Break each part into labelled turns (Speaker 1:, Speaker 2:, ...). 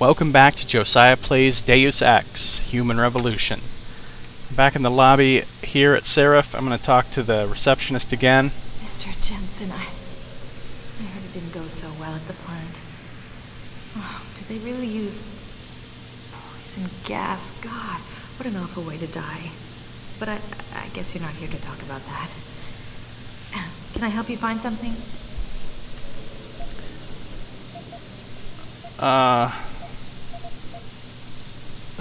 Speaker 1: Welcome back to Josiah Plays Deus Ex, Human Revolution. Back in the lobby here at Sarif, I'm going to talk to the receptionist again.
Speaker 2: Mr. Jensen, I heard it didn't go so well at the plant. Oh, did they really use poison gas? God, what an awful way to die. But I guess you're not here to talk about that. Can I help you find something?
Speaker 3: I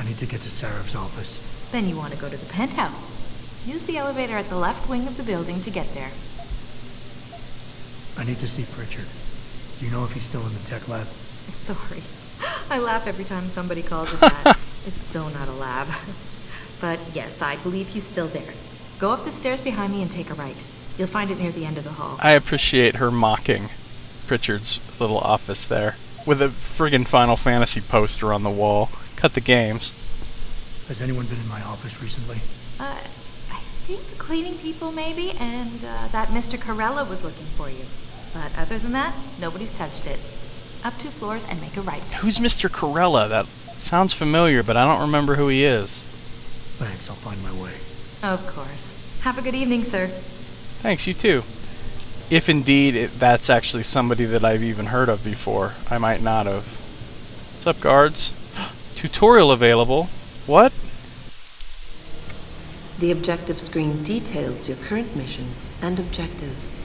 Speaker 3: need to get to Sarif's office.
Speaker 2: Then you want to go to the penthouse. Use the elevator at the left wing of the building to get there.
Speaker 3: I need to see Pritchard. Do you know if he's still in the tech lab?
Speaker 2: Sorry. I laugh every time somebody calls it that. It's so not a lab. But yes, I believe he's still there. Go up the stairs behind me and take a right. You'll find it near the end of the hall.
Speaker 1: I appreciate her mocking Pritchard's little office there, with a friggin' Final Fantasy poster on the wall. Cut the games.
Speaker 3: Has anyone been in my office recently?
Speaker 2: I think the cleaning people maybe, and that Mr. Corella was looking for you. But other than that, nobody's touched it. Up 2 floors and make a right.
Speaker 1: Who's Mr. Corella? That sounds familiar, but I don't remember who he is.
Speaker 3: Thanks, I'll find my way.
Speaker 2: Of course. Have a good evening, sir.
Speaker 1: Thanks, you too. If indeed that's actually somebody that I've even heard of before. I might not have. What's up, guards? Tutorial available. What?
Speaker 4: The objective screen details your current missions and objectives.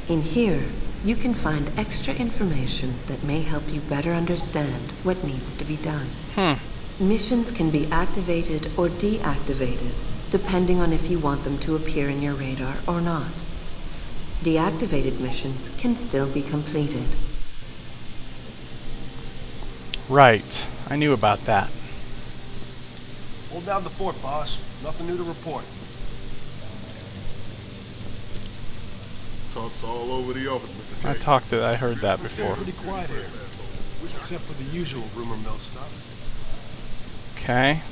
Speaker 4: In here, you can find extra information that may help you better understand what needs to be done. Missions can be activated or deactivated, depending on if you want them to appear in your radar or not. Deactivated missions can still be completed.
Speaker 1: Right. I knew about that.
Speaker 5: Hold down the fort, boss. Nothing new to report.
Speaker 6: Talks all over the office, Mr. J.
Speaker 1: I heard that
Speaker 5: It's been
Speaker 1: before.
Speaker 5: pretty quiet here, except for the usual rumor mill stuff.
Speaker 1: Okay.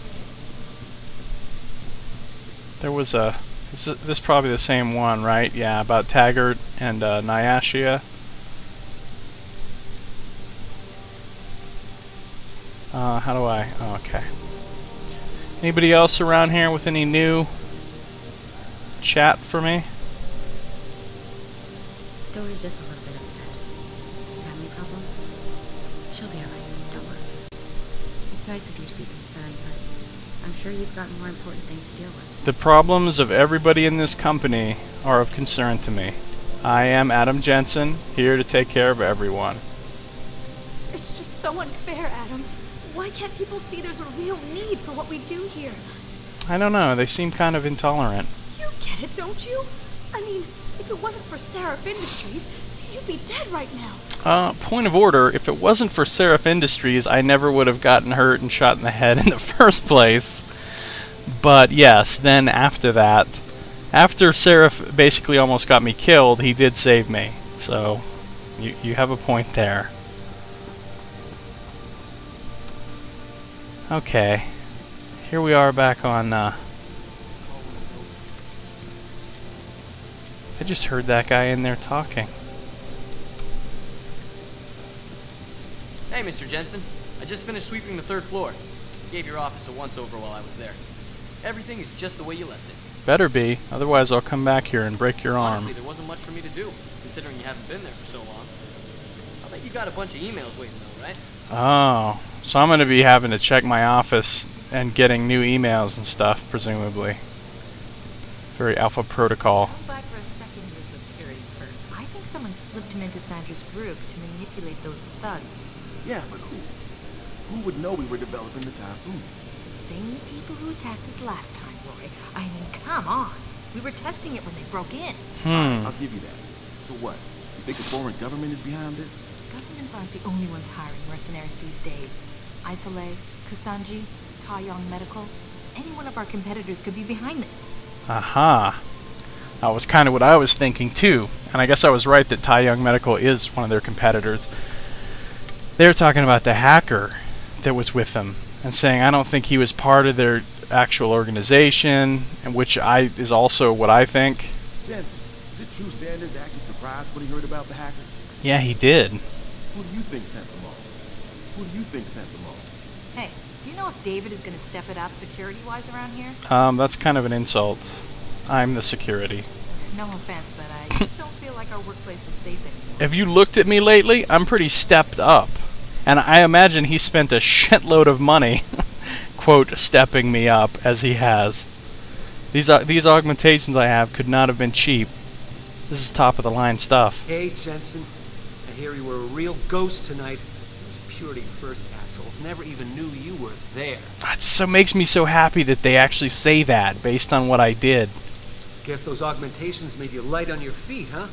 Speaker 1: There was a... This probably the same one, right? Yeah, about Taggart and Nyashia. How do I... Oh, okay. Anybody else around here with any new chat for me?
Speaker 7: Dory's just a little bit upset. Family problems? She'll be alright, don't worry. It's nice of you to be concerned, but I'm sure you've got more important things to deal with.
Speaker 1: The problems of everybody in this company are of concern to me. I am Adam Jensen, here to take care of everyone.
Speaker 8: It's just so unfair, Adam. Why can't people see there's a real need for what we do here?
Speaker 1: I don't know, they seem kind of intolerant.
Speaker 8: You get it, don't you? I mean, if it wasn't for Sarif Industries, you'd be dead right now.
Speaker 1: Point of order, if it wasn't for Sarif Industries, I never would have gotten hurt and shot in the head in the first place. But yes, then after that, after Sarif basically almost got me killed, he did save me. So, you have a point there. Okay, here we are back on, I just heard that guy in there talking.
Speaker 9: Hey, Mr. Jensen. I just finished sweeping the 3rd floor. Gave your office a once-over while I was there. Everything is just the way you left it.
Speaker 1: Better be, otherwise I'll come back here and break your arm.
Speaker 9: Honestly, there wasn't much for me to do, considering you haven't been there for so long. I bet you got a bunch of emails waiting though, right?
Speaker 1: Oh, so I'm going to be having to check my office and getting new emails and stuff, presumably. Very Alpha Protocol.
Speaker 2: Go back for a second years with Fury first. I think someone slipped him into Sandra's group to manipulate those thugs.
Speaker 6: Yeah, but who? Who would know we were developing the Typhoon?
Speaker 2: The same people who attacked us last time, Roy. I mean, come on. We were testing it when they broke in.
Speaker 6: I'll give you that. So what? You think a foreign government is behind this?
Speaker 2: Governments aren't the only ones hiring mercenaries these days. Isole, Kusanji, Taeyong Medical. Any one of our competitors could be behind this.
Speaker 1: Aha. That was kind of what I was thinking too. And I guess I was right that Taeyong Medical is one of their competitors. They were talking about the hacker that was with them and saying I don't think he was part of their actual organization, and which is also what I think.
Speaker 6: Jensen, is it true Sanders acted surprised when he heard about the hacker?
Speaker 1: Yeah, he did.
Speaker 6: Who do you think sent them off? Who do you think sent them all?
Speaker 2: Hey, do you know if David is gonna step it up security-wise around here?
Speaker 1: That's kind of an insult. I'm the security.
Speaker 2: No offense, but I just don't feel like our workplace is safe anymore.
Speaker 1: Have you looked at me lately? I'm pretty stepped up. And I imagine he spent a shitload of money, quote, stepping me up, as he has. These augmentations I have could not have been cheap. This is top-of-the-line stuff.
Speaker 10: Hey, Jensen. I hear you were a real ghost tonight. Those Purity First assholes never even knew you were there.
Speaker 1: It so makes me so happy that they actually say that, based on what I did.
Speaker 10: Guess those augmentations made you light on your feet, huh?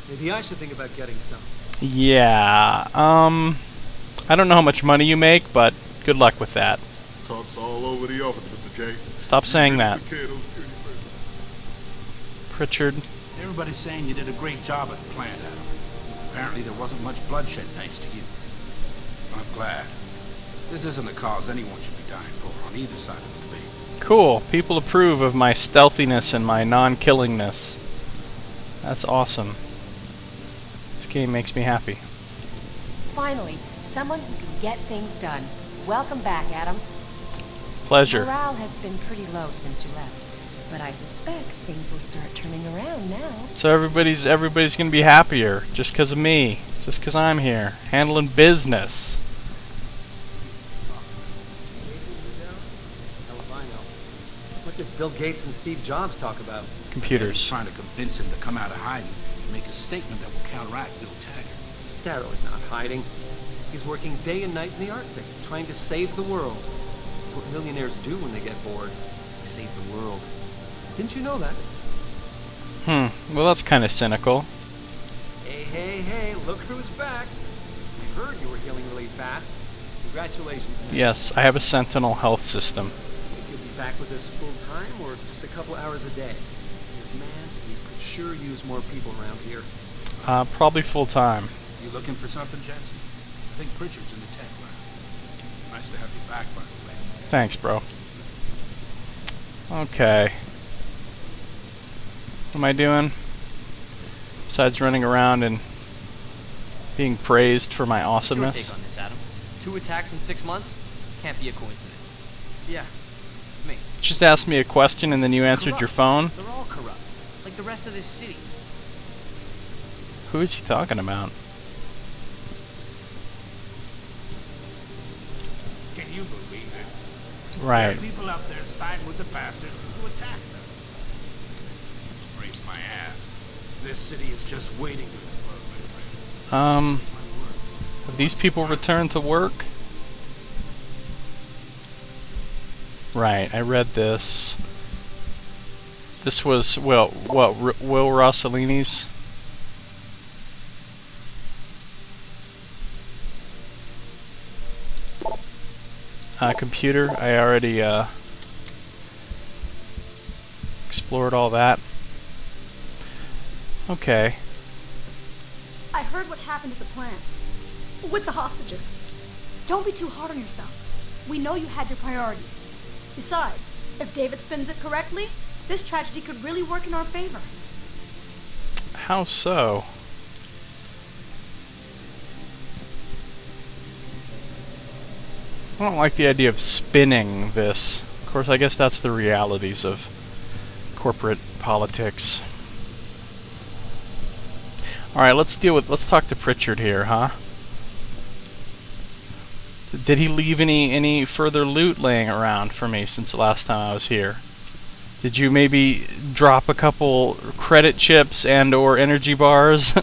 Speaker 10: Maybe I should think about getting some.
Speaker 1: Yeah, I don't know how much money you make, but good luck with that.
Speaker 11: Talks all over the office, Mr. J.
Speaker 1: Stop saying that. Pritchard.
Speaker 12: Everybody's saying you did a great job at the plant, Adam. Apparently there wasn't much bloodshed thanks to you. I'm glad. This isn't a cause anyone should be dying for on either side of the debate.
Speaker 1: Cool. People approve of my stealthiness and my non-killingness. That's awesome. This game makes me happy.
Speaker 13: Finally, someone who can get things done. Welcome back, Adam.
Speaker 1: Pleasure.
Speaker 13: Morale has been pretty low since you left, but I suspect things will start turning around now.
Speaker 1: So everybody's gonna be happier just because of me, just because I'm here handling business.
Speaker 10: What did Bill Gates and Steve Jobs talk about?
Speaker 1: Computers.
Speaker 12: Trying to convince him to come out of hiding and make a statement that will counteract Bill Taggart.
Speaker 10: Darrow is not hiding. He's working day and night in the Arctic, trying to save the world. It's what millionaires do when they get bored. They save the world. Didn't you know that?
Speaker 1: Well, that's kind of cynical.
Speaker 10: Hey, look who's back. I heard you were healing really fast. Congratulations, man.
Speaker 1: Yes, I have a Sentinel health system.
Speaker 10: Think you'll be back with us full time or just a couple hours a day? Because, man, we could sure use more people around here.
Speaker 1: Probably full time.
Speaker 12: You looking for something, Jensen? I think Pritchard's in the tech lab. Nice to have you back, by the way.
Speaker 1: Thanks, bro. Okay. What am I doing? Besides running around and being praised for my awesomeness.
Speaker 9: What's your take on this, Adam? 2 attacks in 6 months? Can't be a coincidence. Yeah, it's me.
Speaker 1: Just asked me a question and then you answered
Speaker 9: Corrupt.
Speaker 1: your phone?
Speaker 9: They're all corrupt, like the rest of this city.
Speaker 1: Who is he talking about?
Speaker 12: Can you believe it?
Speaker 1: Right.
Speaker 12: There are people out there siding with the bastards who attacked us. Brace my ass. This city is just waiting to explode, my friend.
Speaker 1: Have these people returned to work? Right, I read this. This was, well, what, Will Rossellini's? Computer, I already explored all that. Okay.
Speaker 8: I heard what happened at the plant. With the hostages. Don't be too hard on yourself. We know you had your priorities. Besides, if David spins it correctly, this tragedy could really work in our favor.
Speaker 1: How so? I don't like the idea of spinning this. Of course, I guess that's the realities of corporate politics. Alright, let's talk to Pritchard here, huh? Did he leave any further loot laying around for me since the last time I was here? Did you maybe drop a couple credit chips and or energy bars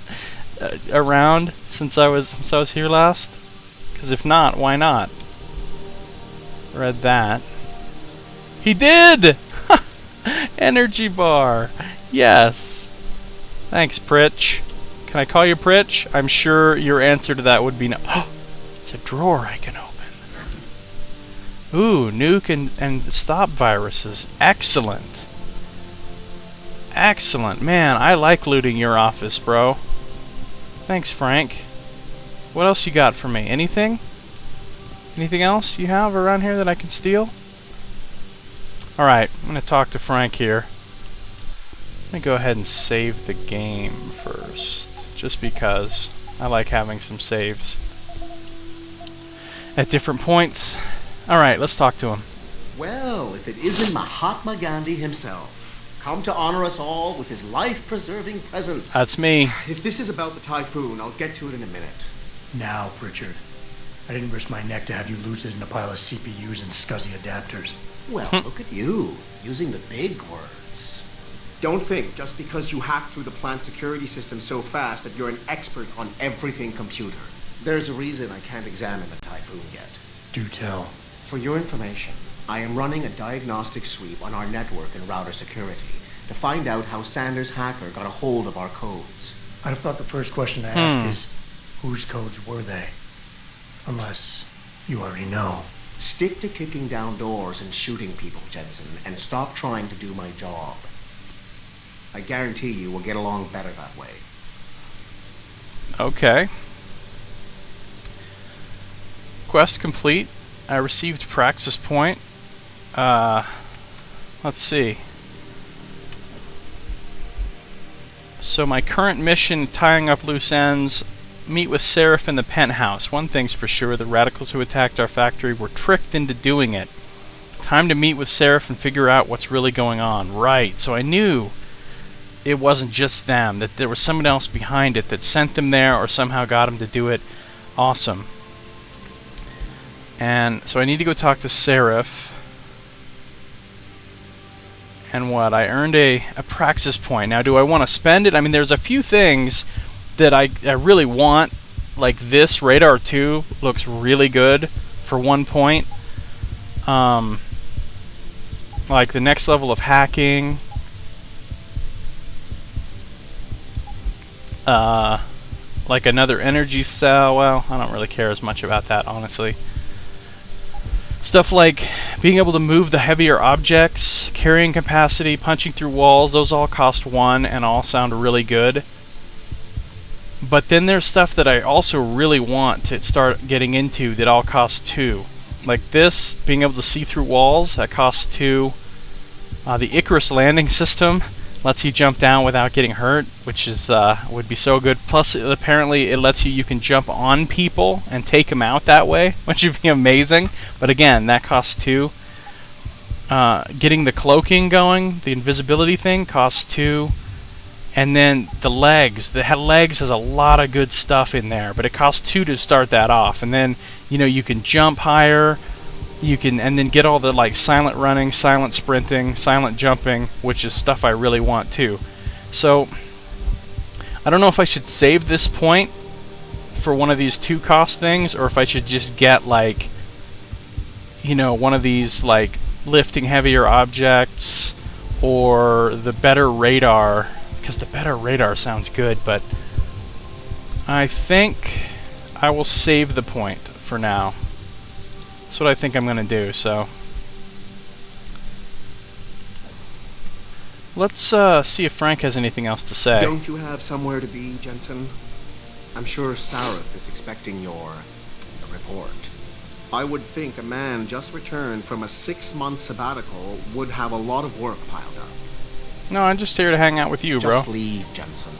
Speaker 1: around since I was here last? Because if not, why not? Read that. He did! Energy bar. Yes. Thanks, Pritch. Can I call you Pritch? I'm sure your answer to that would be no. It's a drawer I can open. Ooh, nuke and stop viruses. Excellent. Excellent. Man, I like looting your office, bro. Thanks, Frank. What else you got for me? Anything? Anything else you have around here that I can steal? Alright, I'm going to talk to Frank here. Let me go ahead and save the game first. Just because I like having some saves. at different points. Alright, let's talk to him.
Speaker 14: Well, if it isn't Mahatma Gandhi himself, come to honor us all with his life-preserving presence.
Speaker 1: That's me.
Speaker 14: If this is about the Typhoon, I'll get to it in a minute.
Speaker 3: Now, Pritchard. I didn't risk my neck to have you lose it in a pile of CPUs and scuzzy adapters.
Speaker 14: Well, look at you, using the big words. Don't think just because you hacked through the plant security system so fast that you're an expert on everything computer. There's a reason I can't examine the Typhoon yet.
Speaker 3: Do tell.
Speaker 14: For your information, I am running a diagnostic sweep on our network and router security to find out how Sanders' hacker got a hold of our codes.
Speaker 3: I'd have thought the first question to ask is, whose codes were they? Unless you already know.
Speaker 14: Stick to kicking down doors and shooting people, Jensen, and stop trying to do my job. I guarantee you we'll get along better that way.
Speaker 1: Okay. Quest complete. I received Praxis Point. Let's see. So my current mission, tying up loose ends, meet with Sarif in the penthouse. One thing's for sure, the radicals who attacked our factory were tricked into doing it. Time to meet with Sarif and figure out what's really going on. Right, so I knew it wasn't just them, that there was someone else behind it that sent them there or somehow got them to do it. Awesome. And so I need to go talk to Sarif. And what? I earned a Praxis Point. Now, do I want to spend it? I mean, there's a few things that I really want. Like this, Radar 2 looks really good for 1 point. Like the next level of hacking. Like another energy cell. Well, I don't really care as much about that, honestly. Stuff like being able to move the heavier objects, carrying capacity, punching through walls, those all cost 1 and all sound really good. But then there's stuff that I also really want to start getting into that all costs 2. Like this, being able to see through walls, that costs 2. The Icarus landing system lets you jump down without getting hurt, which is would be so good. Plus, apparently, it lets you can jump on people and take them out that way, which would be amazing. But again, that costs 2. Getting the cloaking going, the invisibility thing, costs 2. And then the legs. The legs has a lot of good stuff in there, but it costs 2 to start that off. And then, you know, you can jump higher. You can, and then get all the like silent running, silent sprinting, silent jumping, which is stuff I really want too. So I don't know if I should save this point for one of these 2 cost things, or if I should just get like, you know, one of these like lifting heavier objects or the better radar, because the better radar sounds good. But I think I will save the point for now. That's what I think I'm going to do, so let's see if Frank has anything else to say.
Speaker 14: Don't you have somewhere to be, Jensen? I'm sure Sarif is expecting your report. I would think a man just returned from a 6-month sabbatical would have a lot of work piled up.
Speaker 1: No, I'm just here to hang out with you, bro.
Speaker 14: Just leave, Jensen.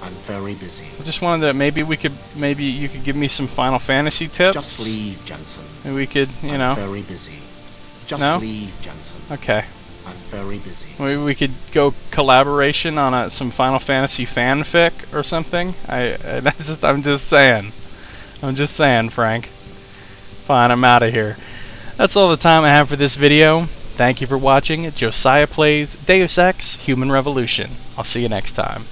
Speaker 14: I'm very busy.
Speaker 1: I just wanted to, maybe you could give me some Final Fantasy tips.
Speaker 14: Just leave, Jensen.
Speaker 1: Maybe we could, you know.
Speaker 14: I'm very busy. Just leave, Jensen.
Speaker 1: Okay.
Speaker 14: I'm very busy.
Speaker 1: Maybe we could go collaboration on some Final Fantasy fanfic or something. I'm just saying. I'm just saying, Frank. Fine, I'm out of here. That's all the time I have for this video. Thank you for watching. Josiah plays Deus Ex: Human Revolution. I'll see you next time.